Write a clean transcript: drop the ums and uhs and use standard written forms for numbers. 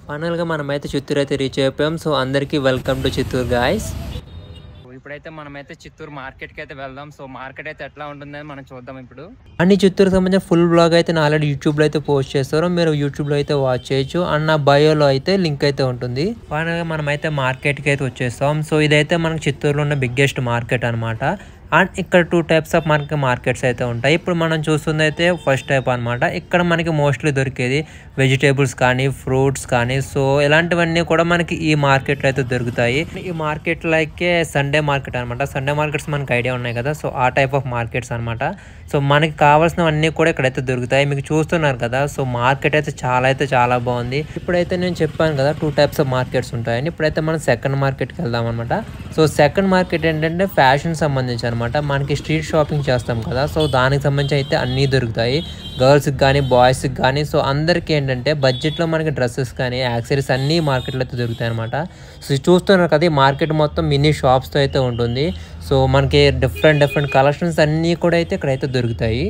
ఫైనల్‌గా మనమైతే చిత్తూరు అయితే రీచ్ అయిపోయాం. సో, అందరికీ వెల్కమ్ టు చిత్తూరు గాయ్స్. ఇప్పుడైతే మనమైతే చిత్తూరు మార్కెట్కి అయితే వెళ్దాం. సో మార్కెట్ అయితే ఎట్లా ఉంటుందని మనం చూద్దాం ఇప్పుడు. అండ్ ఈ చిత్తూరుకి సంబంధించిన ఫుల్ బ్లాగ్ అయితే నేను ఆల్రెడీ యూట్యూబ్‌లో అయితే పోస్ట్ చేశారు. మీరు యూట్యూబ్‌లో అయితే వాచ్ చేయొచ్చు. అండ్ నా బయోలో అయితే లింక్ అయితే ఉంటుంది. ఫైనల్‌గా మనమైతే మార్కెట్‌కి అయితే వచ్చేసాం. సో, ఇదైతే మనకు చిత్తూరులో ఉన్న బిగ్గెస్ట్ మార్కెట్ అనమాట. అండ్ ఇక్కడ 2 టైప్స్ ఆఫ్ మనకి మార్కెట్స్ అయితే ఉంటాయి. ఇప్పుడు మనం చూస్తుంది అయితే ఫస్ట్ టైప్ అనమాట. ఇక్కడ మనకి మోస్ట్లీ దొరికేది వెజిటేబుల్స్ కానీ, ఫ్రూట్స్ కానీ, సో ఇలాంటివన్నీ కూడా మనకి ఈ మార్కెట్లో అయితే దొరుకుతాయి. ఈ మార్కెట్ లైకే సండే మార్కెట్ అనమాట. సండే మార్కెట్స్ మనకి ఐడియా ఉన్నాయి కదా, సో ఆ టైప్ ఆఫ్ మార్కెట్స్ అనమాట. సో మనకి కావాల్సినవన్నీ కూడా ఇక్కడైతే దొరుకుతాయి. మీకు చూస్తున్నారు కదా, సో మార్కెట్ అయితే చాలా బాగుంది. ఇప్పుడైతే నేను చెప్పాను కదా 2 టైప్స్ ఆఫ్ మార్కెట్స్ ఉంటాయని. ఇప్పుడైతే మనం సెకండ్ మార్కెట్కి వెళ్దాం అనమాట. సో సెకండ్ మార్కెట్ ఏంటంటే ఫ్యాషన్ సంబంధించి అనమాట. మనకి స్ట్రీట్ షాపింగ్ చేస్తాం కదా, సో దానికి సంబంధించి అయితే అన్నీ దొరుకుతాయి. గర్ల్స్కి కానీ, బాయ్స్కి కానీ, సో అందరికీ ఏంటంటే బడ్జెట్లో మనకి డ్రెస్సెస్ కానీ, యాక్సెసరీస్ అన్నీ మార్కెట్లో అయితే దొరుకుతాయి అనమాట. సో చూస్తున్నారు కదా, ఈ మార్కెట్ మొత్తం మినీ షాప్స్తో అయితే ఉంటుంది. సో మనకి డిఫరెంట్ కలెక్షన్స్ అన్నీ కూడా అయితే ఇక్కడైతే దొరుకుతాయి.